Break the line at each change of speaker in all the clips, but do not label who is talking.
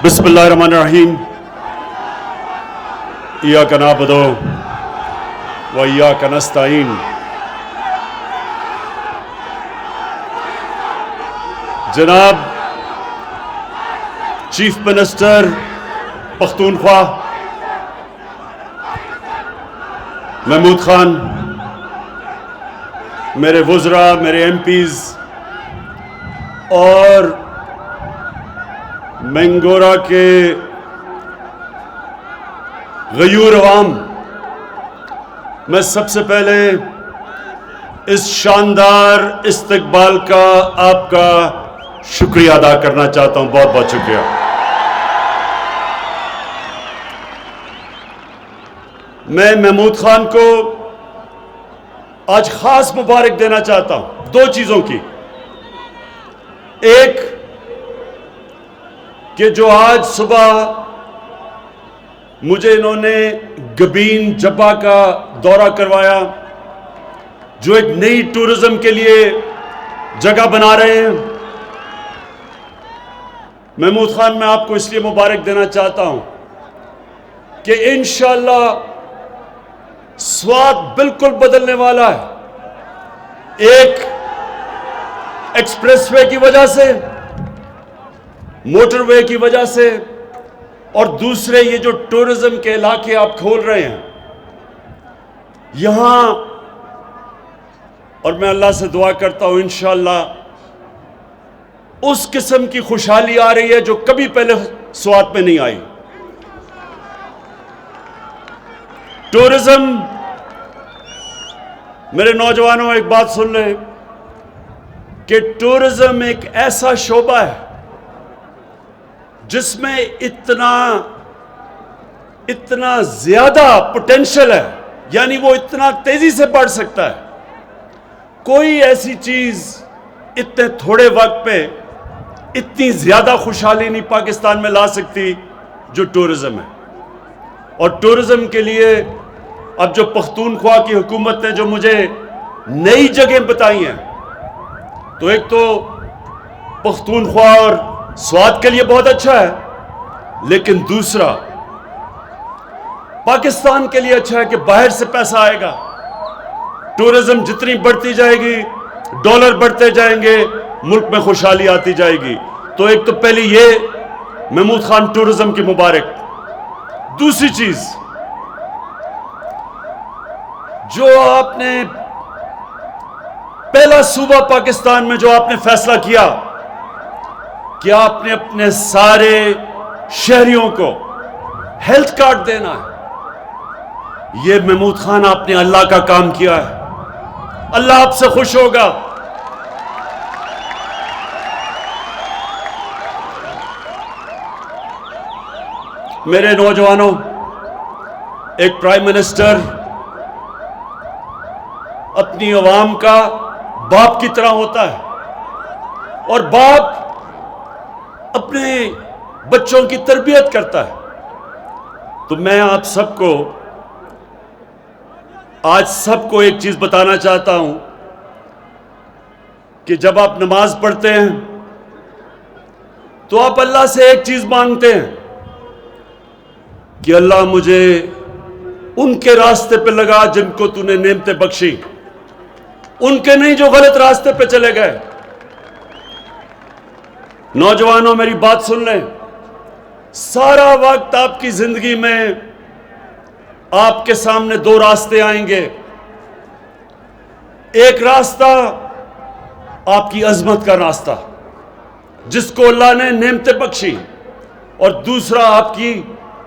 بسم اللہ الرحمن الرحیم ایاک نعبد و ایاک نستعین جناب چیف منسٹر پختونخوا محمود خان، میرے وزراء، میرے ایم پیز اور مینگورہ کے غیور عوام، میں سب سے پہلے اس شاندار استقبال کا آپ کا شکریہ ادا کرنا چاہتا ہوں. بہت بہت شکریہ. میں محمود خان کو آج خاص مبارک دینا چاہتا ہوں دو چیزوں کی. ایک کہ جو آج صبح مجھے انہوں نے گبین جبہ کا دورہ کروایا، جو ایک نئی ٹورزم کے لیے جگہ بنا رہے ہیں. محمود خان، میں آپ کو اس لیے مبارک دینا چاہتا ہوں کہ انشاءاللہ سوات بالکل بدلنے والا ہے. ایک ایکسپریس وے کی وجہ سے، موٹر وے کی وجہ سے، اور دوسرے یہ جو ٹورزم کے علاقے آپ کھول رہے ہیں یہاں. اور میں اللہ سے دعا کرتا ہوں انشاءاللہ اس قسم کی خوشحالی آ رہی ہے جو کبھی پہلے سوات میں نہیں آئی. ٹورزم، میرے نوجوانوں ایک بات سن لیں کہ ٹورزم ایک ایسا شعبہ ہے جس میں اتنا زیادہ پوٹینشل ہے، یعنی وہ اتنا تیزی سے بڑھ سکتا ہے. کوئی ایسی چیز اتنے تھوڑے وقت پہ اتنی زیادہ خوشحالی نہیں پاکستان میں لا سکتی جو ٹورزم ہے. اور ٹورزم کے لیے اب جو پختونخوا کی حکومت نے جو مجھے نئی جگہیں بتائی ہیں، تو ایک تو پختونخوا اور سوات کے لیے بہت اچھا ہے، لیکن دوسرا پاکستان کے لیے اچھا ہے کہ باہر سے پیسہ آئے گا. ٹورزم جتنی بڑھتی جائے گی، ڈالر بڑھتے جائیں گے، ملک میں خوشحالی آتی جائے گی. تو ایک تو پہلی یہ محمود خان ٹورزم کی مبارک. دوسری چیز، جو آپ نے پہلا صوبہ پاکستان میں جو آپ نے فیصلہ کیا کہ آپ نے اپنے سارے شہریوں کو ہیلتھ کارڈ دینا ہے، یہ محمود خان آپ نے اللہ کا کام کیا ہے. اللہ آپ سے خوش ہوگا. میرے نوجوانوں، ایک پرائم منسٹر اپنی عوام کا باپ کی طرح ہوتا ہے، اور باپ اپنے بچوں کی تربیت کرتا ہے. تو میں آپ سب کو آج سب کو ایک چیز بتانا چاہتا ہوں کہ جب آپ نماز پڑھتے ہیں تو آپ اللہ سے ایک چیز مانگتے ہیں کہ اللہ مجھے ان کے راستے پہ لگا جن کو تو نے نعمتیں بخشی، ان کے نہیں جو غلط راستے پہ چلے گئے. نوجوانوں میری بات سن لیں، سارا وقت آپ کی زندگی میں آپ کے سامنے دو راستے آئیں گے. ایک راستہ آپ کی عظمت کا راستہ جس کو اللہ نے نعمتیں بخشی، اور دوسرا آپ کی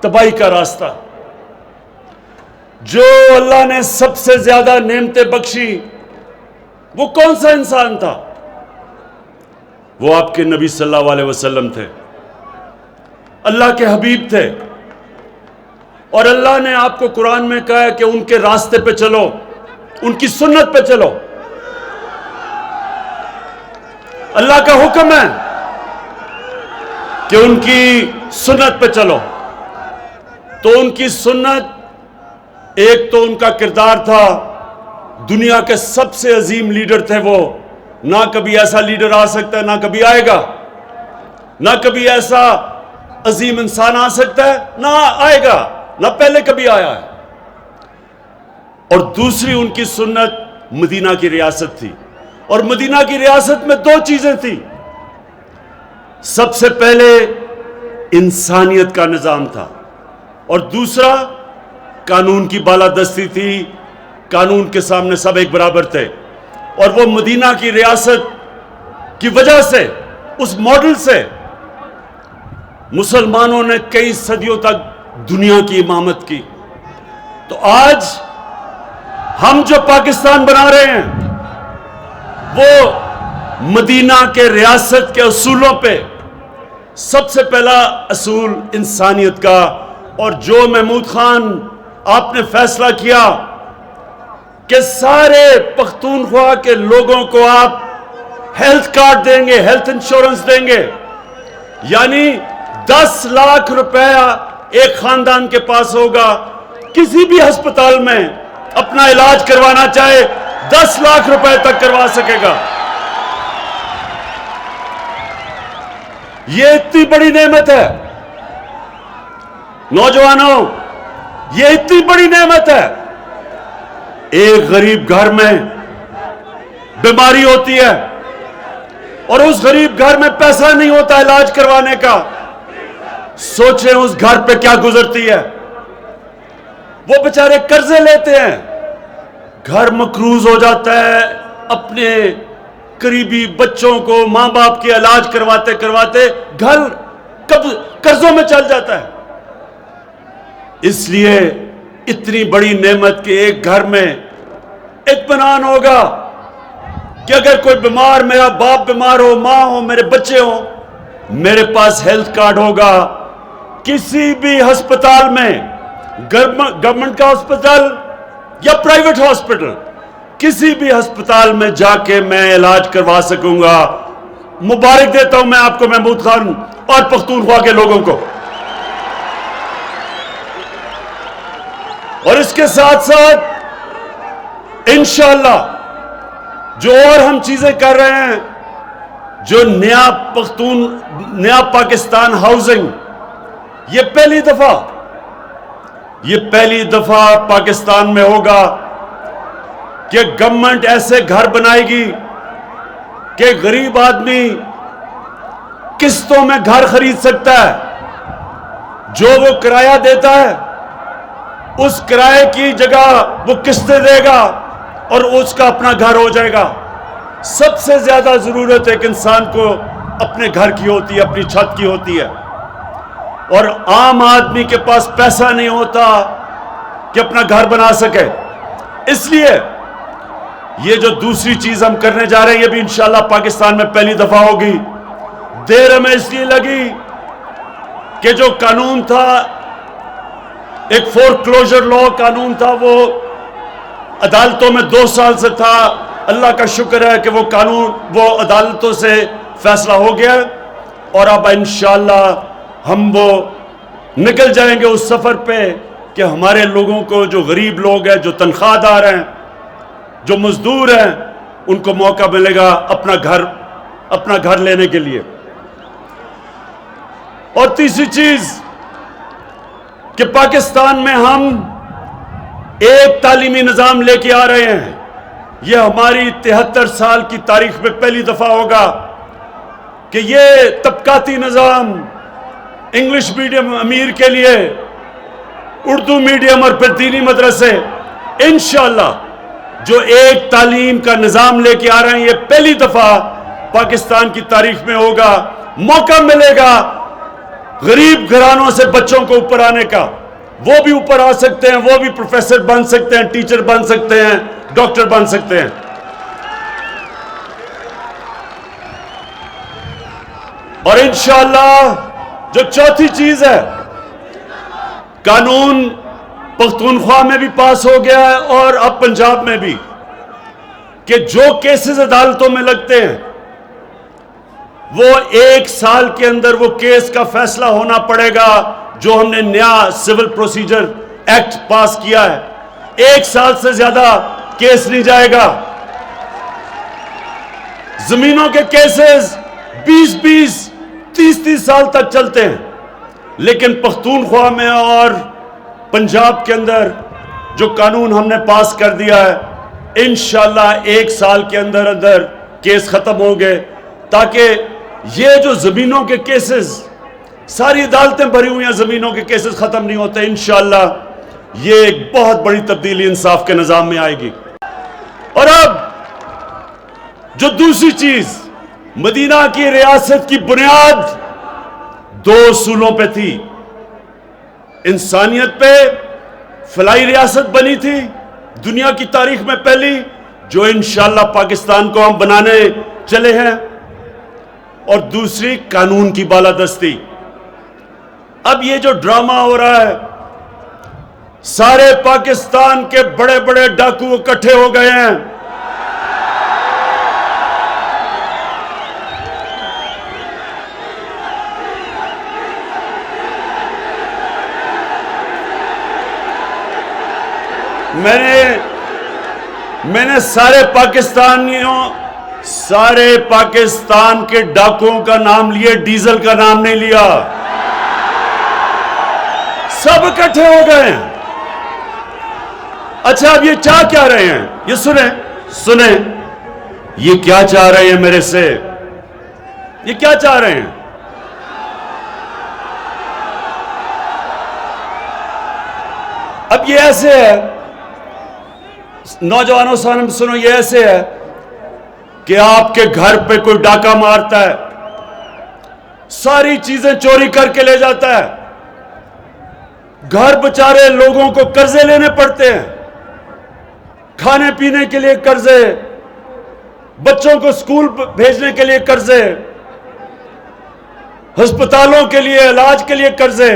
تباہی کا راستہ. جو اللہ نے سب سے زیادہ نعمتیں بخشی وہ کون سا انسان تھا؟ وہ آپ کے نبی صلی اللہ علیہ وسلم تھے، اللہ کے حبیب تھے. اور اللہ نے آپ کو قرآن میں کہا ہے کہ ان کے راستے پہ چلو، ان کی سنت پہ چلو. اللہ کا حکم ہے کہ ان کی سنت پہ چلو. تو ان کی سنت، ایک تو ان کا کردار تھا، دنیا کے سب سے عظیم لیڈر تھے وہ. نہ کبھی ایسا لیڈر آ سکتا ہے، نہ کبھی آئے گا، نہ کبھی ایسا عظیم انسان آ سکتا ہے؟ نہ آئے گا، نہ پہلے کبھی آیا ہے۔ اور دوسری ان کی سنت مدینہ کی ریاست تھی، اور مدینہ کی ریاست میں دو چیزیں تھیں۔ سب سے پہلے انسانیت کا نظام تھا، اور دوسرا قانون کی بالادستی تھی، قانون کے سامنے سب ایک برابر تھے۔ اور وہ مدینہ کی ریاست کی وجہ سے، اس ماڈل سے مسلمانوں نے کئی صدیوں تک دنیا کی امامت کی۔ تو آج ہم جو پاکستان بنا رہے ہیں وہ مدینہ کے ریاست کے اصولوں پہ، سب سے پہلا اصول انسانیت کا، اور جو محمود خان آپ نے فیصلہ کیا کہ سارے پختونخوا کے لوگوں کو آپ ہیلتھ کارڈ دیں گے، ہیلتھ انشورنس دیں گے، یعنی 10 لاکھ روپیہ ایک خاندان کے پاس ہوگا، کسی بھی ہسپتال میں اپنا علاج کروانا چاہے 10 لاکھ روپے تک کروا سکے گا۔ یہ اتنی بڑی نعمت ہے نوجوانوں، یہ اتنی بڑی نعمت ہے۔ ایک غریب گھر میں بیماری ہوتی ہے اور اس غریب گھر میں پیسہ نہیں ہوتا علاج کروانے کا، سوچیں اس گھر پہ کیا گزرتی ہے۔ وہ بیچارے قرضے لیتے ہیں، گھر مقروض ہو جاتا ہے، اپنے قریبی بچوں کو ماں باپ کے علاج کرواتے کرواتے گھر قرضوں میں چل جاتا ہے۔ اس لیے اتنی بڑی نعمت کہ ایک گھر میں اطمینان ہوگا کہ اگر کوئی بیمار، میرا باپ بیمار ہو، ماں ہو، میرے بچے ہوں، میرے پاس ہیلتھ کارڈ ہوگا۔ کسی بھی ہسپتال میں، گورنمنٹ کا ہسپتال یا پرائیویٹ ہاسپٹل، کسی بھی ہسپتال میں جا کے میں علاج کروا سکوں گا۔ مبارک دیتا ہوں میں آپ کو، محمود خان اور پختونخوا کے لوگوں کو۔ اور اس کے ساتھ ساتھ انشاءاللہ جو اور ہم چیزیں کر رہے ہیں، جو نیا پاکستان ہاؤسنگ، یہ پہلی دفعہ پاکستان میں ہوگا کہ گورنمنٹ ایسے گھر بنائے گی کہ غریب آدمی قسطوں میں گھر خرید سکتا ہے۔ جو وہ کرایہ دیتا ہے اس کرائے کی جگہ وہ قسطیں دے گا اور اس کا اپنا گھر ہو جائے گا۔ سب سے زیادہ ضرورت ایک انسان کو اپنے گھر کی ہوتی ہے، اپنی چھت کی ہوتی ہے، اور عام آدمی کے پاس پیسہ نہیں ہوتا کہ اپنا گھر بنا سکے۔ اس لیے یہ جو دوسری چیز ہم کرنے جا رہے ہیں، یہ بھی انشاءاللہ پاکستان میں پہلی دفعہ ہوگی۔ دیر ہمیں اس لیے لگی کہ جو قانون تھا، ایک فور کلوجر لا قانون تھا، وہ عدالتوں میں 2 سال سے تھا۔ اللہ کا شکر ہے کہ وہ قانون وہ عدالتوں سے فیصلہ ہو گیا، اور اب انشاءاللہ ہم وہ نکل جائیں گے اس سفر پہ کہ ہمارے لوگوں کو، جو غریب لوگ ہیں، جو تنخواہ دار ہیں، جو مزدور ہیں، ان کو موقع ملے گا اپنا گھر لینے کے لیے۔ اور تیسری چیز کہ پاکستان میں ہم ایک تعلیمی نظام لے کے آ رہے ہیں۔ یہ ہماری 73 سال کی تاریخ میں پہلی دفعہ ہوگا کہ یہ طبقاتی نظام، انگلش میڈیم امیر کے لیے، اردو میڈیم اور پھر دینی مدرسے، انشاءاللہ جو ایک تعلیم کا نظام لے کے آ رہے ہیں، یہ پہلی دفعہ پاکستان کی تاریخ میں ہوگا۔ موقع ملے گا غریب گھرانوں سے بچوں کو اوپر آنے کا، وہ بھی اوپر آ سکتے ہیں، وہ بھی پروفیسر بن سکتے ہیں، ٹیچر بن سکتے ہیں، ڈاکٹر بن سکتے ہیں۔ اور انشاءاللہ جو چوتھی چیز ہے، قانون پختونخوا میں بھی پاس ہو گیا ہے اور اب پنجاب میں بھی، کہ جو کیسز عدالتوں میں لگتے ہیں وہ 1 سال کے اندر وہ کیس کا فیصلہ ہونا پڑے گا۔ جو ہم نے نیا سول پروسیجر ایکٹ پاس کیا ہے، 1 سال سے زیادہ کیس نہیں جائے گا۔ زمینوں کے کیسز 20-20 30-30 سال تک چلتے ہیں، لیکن پختونخوا میں اور پنجاب کے اندر جو قانون ہم نے پاس کر دیا ہے، انشاءاللہ 1 سال کے اندر اندر کیس ختم ہوں گے، تاکہ یہ جو زمینوں کے کیسز، ساری عدالتیں بھری ہوئی ہیں، زمینوں کے کیسز ختم نہیں ہوتے، انشاءاللہ یہ ایک بہت بڑی تبدیلی انصاف کے نظام میں آئے گی۔ اور اب جو دوسری چیز، مدینہ کی ریاست کی بنیاد 2 اصولوں پہ تھی، انسانیت پہ فلاحی ریاست بنی تھی دنیا کی تاریخ میں پہلی، جو انشاءاللہ پاکستان کو ہم بنانے چلے ہیں، اور دوسری قانون کی بالادستی۔ اب یہ جو ڈرامہ ہو رہا ہے، سارے پاکستان کے بڑے بڑے ڈاکو اکٹھے ہو گئے ہیں، میں نے سارے پاکستان کے ڈاکوؤں کا نام لیے، ڈیزل کا نام نہیں لیا، سب اکٹھے ہو گئے ہیں۔ اچھا، اب یہ چاہ کیا رہے ہیں؟ یہ سنیں یہ کیا چاہ رہے ہیں میرے سے؟ یہ کیا چاہ رہے ہیں؟ اب یہ ایسے ہے، نوجوانوں سنو، یہ ایسے ہے کہ آپ کے گھر پہ کوئی ڈاکہ مارتا ہے، ساری چیزیں چوری کر کے لے جاتا ہے، گھر بچارے لوگوں کو قرضے لینے پڑتے ہیں، کھانے پینے کے لیے قرضے، بچوں کو اسکول بھیجنے کے لیے قرضے، ہسپتالوں کے لیے علاج کے لیے قرضے۔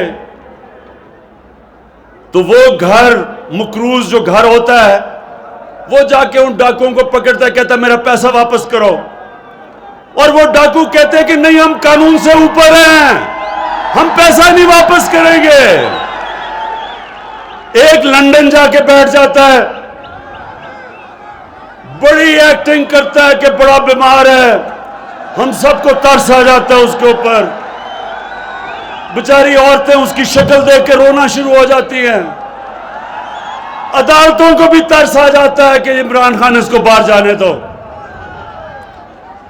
تو وہ گھر، مقروض جو گھر ہوتا ہے، وہ جا کے ان ڈاکوؤں کو پکڑتا ہے، کہتا ہے میرا پیسہ واپس کرو، اور وہ ڈاکو کہتے ہیں کہ نہیں، ہم قانون سے اوپر ہیں، ہم پیسہ نہیں واپس کریں گے۔ ایک لندن جا کے بیٹھ جاتا ہے، بڑی ایکٹنگ کرتا ہے کہ بڑا بیمار ہے، ہم سب کو ترس آ جاتا ہے اس کے اوپر، بیچاری عورتیں اس کی شکل دیکھ کے رونا شروع ہو جاتی ہیں، عدالتوں کو بھی ترس آ جاتا ہے کہ عمران خان اس کو باہر جانے دو۔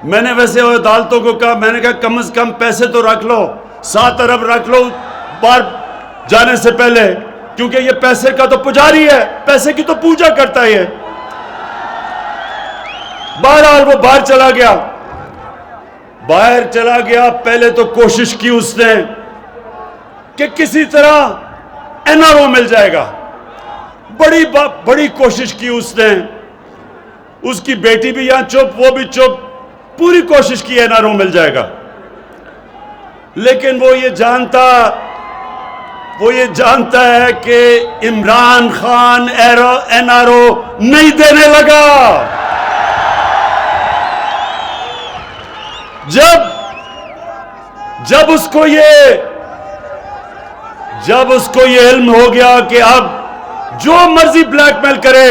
میں نے ویسے عدالتوں کو کہا، میں نے کہا کم از کم پیسے تو رکھ لو، 7 ارب رکھ لو باہر جانے سے پہلے، کیونکہ یہ پیسے کا تو پجاری ہے، پیسے کی تو پوجا کرتا ہے۔ بہرحال وہ باہر چلا گیا، پہلے تو کوشش کی اس نے کہ کسی طرح NRO مل جائے گا، بڑی کوشش کی اس نے، اس کی بیٹی بھی یہاں چپ، وہ بھی چپ، پوری کوشش کی NRO مل جائے گا، لیکن وہ یہ جانتا ہے کہ عمران خان NRO نہیں دینے لگا۔ جب اس کو یہ علم ہو گیا کہ اب جو مرضی بلیک میل کرے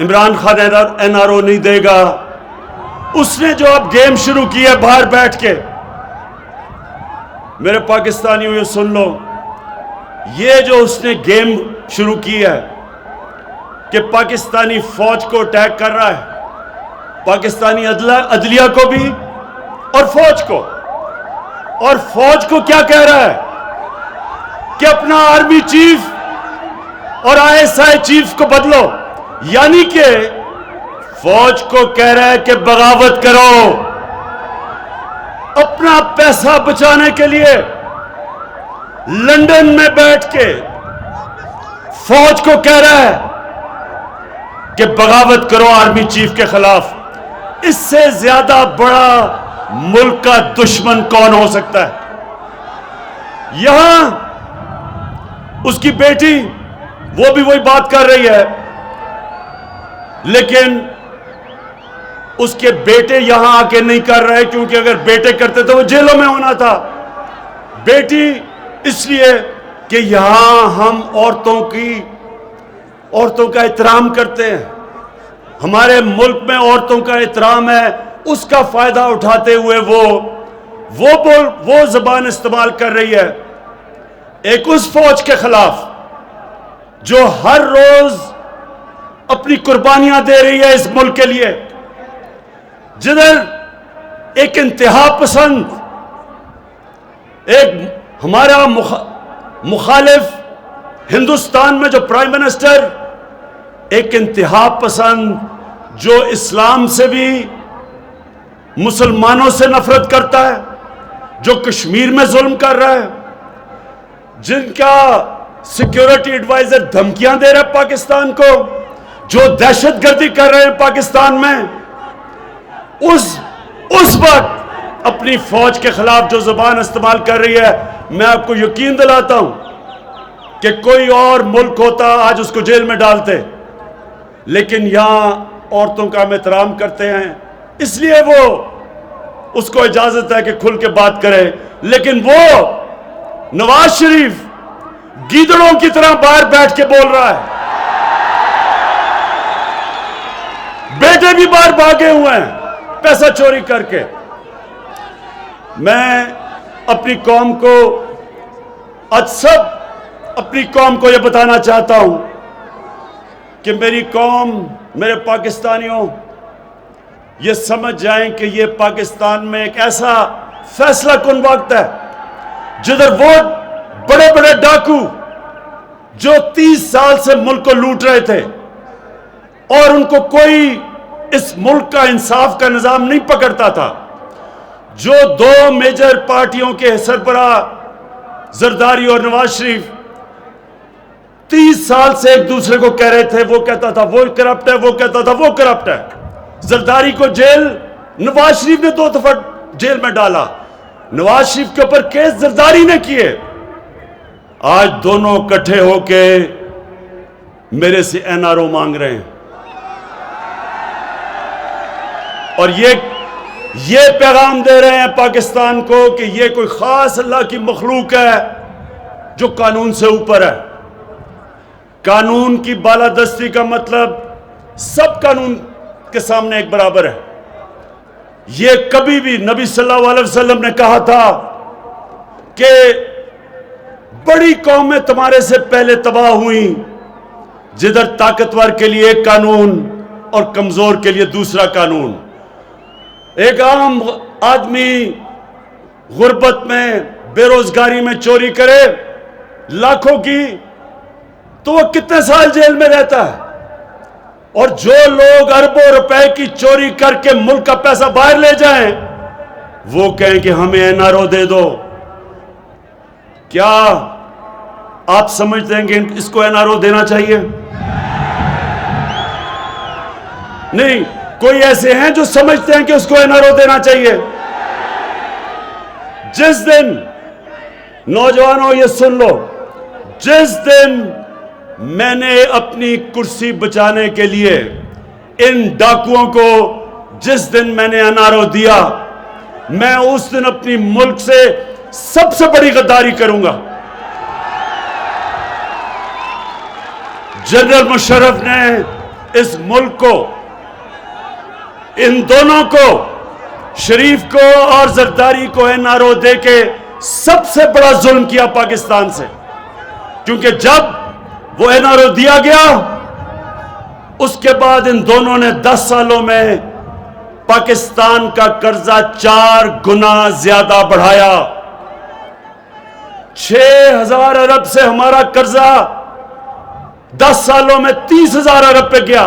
عمران خان NRO نہیں دے گا، اس نے جو اب گیم شروع کی ہے باہر بیٹھ کے، میرے پاکستانیوں یہ سن لو، یہ جو اس نے گیم شروع کی ہے کہ پاکستانی فوج کو اٹیک کر رہا ہے، پاکستانی عدلیہ کو بھی اور فوج کو کیا کہہ رہا ہے کہ اپنا آرمی چیف اور ISI چیف کو بدلو، یعنی کہ فوج کو کہہ رہا ہے کہ بغاوت کرو، اپنا پیسہ بچانے کے لیے لندن میں بیٹھ کے فوج کو کہہ رہا ہے کہ بغاوت کرو آرمی چیف کے خلاف۔ اس سے زیادہ بڑا ملک کا دشمن کون ہو سکتا ہے؟ یہاں اس کی بیٹی، وہ بھی وہی بات کر رہی ہے، لیکن اس کے بیٹے یہاں آ کے نہیں کر رہے، کیونکہ اگر بیٹے کرتے تو وہ جیلوں میں ہونا تھا۔ بیٹی اس لیے کہ یہاں ہم عورتوں کا احترام کرتے ہیں، ہمارے ملک میں عورتوں کا احترام ہے، اس کا فائدہ اٹھاتے ہوئے وہ زبان استعمال کر رہی ہے ایک اس فوج کے خلاف جو ہر روز اپنی قربانیاں دے رہی ہے اس ملک کے لیے، جدھر ایک انتہا پسند، ایک ہمارا مخالف ہندوستان میں جو پرائم منسٹر، ایک انتہا پسند جو اسلام سے بھی مسلمانوں سے نفرت کرتا ہے، جو کشمیر میں ظلم کر رہا ہے، جن کا سیکیورٹی ایڈوائزر دھمکیاں دے رہا ہے پاکستان کو، جو دہشت گردی کر رہے ہیں پاکستان میں، اس وقت اپنی فوج کے خلاف جو زبان استعمال کر رہی ہے، میں آپ کو یقین دلاتا ہوں کہ کوئی اور ملک ہوتا آج اس کو جیل میں ڈالتے، لیکن یہاں عورتوں کا ہم احترام کرتے ہیں، اس لیے وہ اس کو اجازت ہے کہ کھل کے بات کرے، لیکن وہ نواز شریف گیدڑوں کی طرح باہر بیٹھ کے بول رہا ہے، بیٹے بھی باہر بھاگے ہوئے ہیں پیسہ چوری کر کے۔ میں اپنی قوم کو، آج سب اپنی قوم کو یہ بتانا چاہتا ہوں کہ میری قوم، میرے پاکستانیوں، یہ سمجھ جائیں کہ یہ پاکستان میں ایک ایسا فیصلہ کن وقت ہے جدھر وہ بڑے بڑے ڈاکو جو 30 سال سے ملک کو لوٹ رہے تھے اور ان کو کوئی اس ملک کا انصاف کا نظام نہیں پکڑتا تھا، جو دو میجر پارٹیوں کے سربراہ زرداری اور نواز شریف 30 سال سے ایک دوسرے کو کہہ رہے تھے، وہ کہتا تھا وہ کرپٹ ہے، وہ کہتا تھا وہ کرپٹ ہے، زرداری کو جیل نواز شریف نے 2 دفعہ جیل میں ڈالا، نواز شریف کے اوپر کیس زرداری نے کیے، آج دونوں اکٹھے ہو کے میرے سے NRO مانگ رہے ہیں، اور یہ پیغام دے رہے ہیں پاکستان کو کہ یہ کوئی خاص اللہ کی مخلوق ہے جو قانون سے اوپر ہے۔ قانون کی بالادستی کا مطلب سب قانون کے سامنے ایک برابر ہے۔ یہ کبھی بھی نبی صلی اللہ علیہ وسلم نے کہا تھا کہ بڑی قومیں تمہارے سے پہلے تباہ ہوئیں، جدھر طاقتور کے لیے ایک قانون اور کمزور کے لیے دوسرا قانون۔ ایک عام آدمی غربت میں، بے روزگاری میں چوری کرے لاکھوں کی تو وہ کتنے سال جیل میں رہتا ہے، اور جو لوگ اربوں روپے کی چوری کر کے ملک کا پیسہ باہر لے جائیں وہ کہیں کہ ہمیں NRO دے دو۔ کیا آپ سمجھتے ہیں کہ اس کو NRO دینا چاہیے؟ نہیں، کوئی ایسے ہیں جو سمجھتے ہیں کہ اس کو NRO دینا چاہیے؟ جس دن، نوجوانوں یہ سن لو، جس دن میں نے اپنی کرسی بچانے کے لیے ان ڈاکوؤں کو، جس دن میں نے NRO دیا، میں اس دن اپنی ملک سے سب سے بڑی غداری کروں گا۔ جنرل مشرف نے اس ملک کو، ان دونوں کو، شریف کو اور زرداری کو NRO دے کے سب سے بڑا ظلم کیا پاکستان سے، کیونکہ جب وہ NRO دیا گیا اس کے بعد ان دونوں نے 10 سالوں میں پاکستان کا قرضہ 4 گنا زیادہ بڑھایا۔ 6,000 ارب سے ہمارا قرضہ 10 سالوں میں 30,000 ارب پہ گیا۔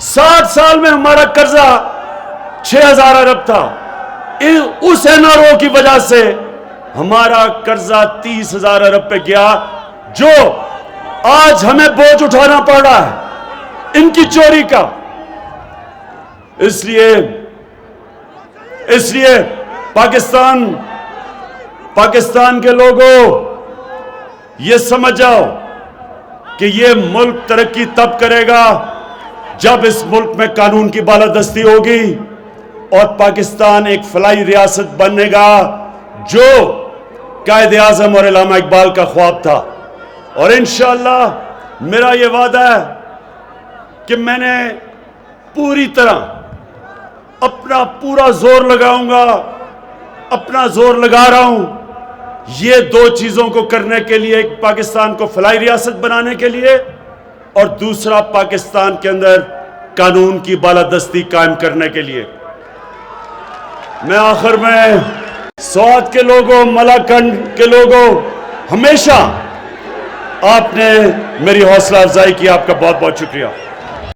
60 سال میں ہمارا قرضہ 6,000 ارب تھا، اس NRO کی وجہ سے ہمارا قرضہ 30,000 ارب پہ گیا، جو آج ہمیں بوجھ اٹھانا پڑ رہا ہے ان کی چوری کا۔ اس لیے پاکستان کے لوگوں، یہ سمجھ جاؤ کہ یہ ملک ترقی تب کرے گا جب اس ملک میں قانون کی بالادستی ہوگی اور پاکستان ایک فلاحی ریاست بنے گا، جو قائد اعظم اور علامہ اقبال کا خواب تھا۔ اور انشاءاللہ میرا یہ وعدہ ہے کہ میں نے پوری طرح اپنا پورا زور لگاؤں گا، اپنا زور لگا رہا ہوں یہ دو چیزوں کو کرنے کے لیے، ایک پاکستان کو فلاحی ریاست بنانے کے لیے اور دوسرا پاکستان کے اندر قانون کی بالادستی قائم کرنے کے لیے۔ میں آخر میں سوات کے لوگوں، ملاکنڈ کے لوگوں، ہمیشہ آپ نے میری حوصلہ افزائی کی، آپ کا بہت بہت شکریہ۔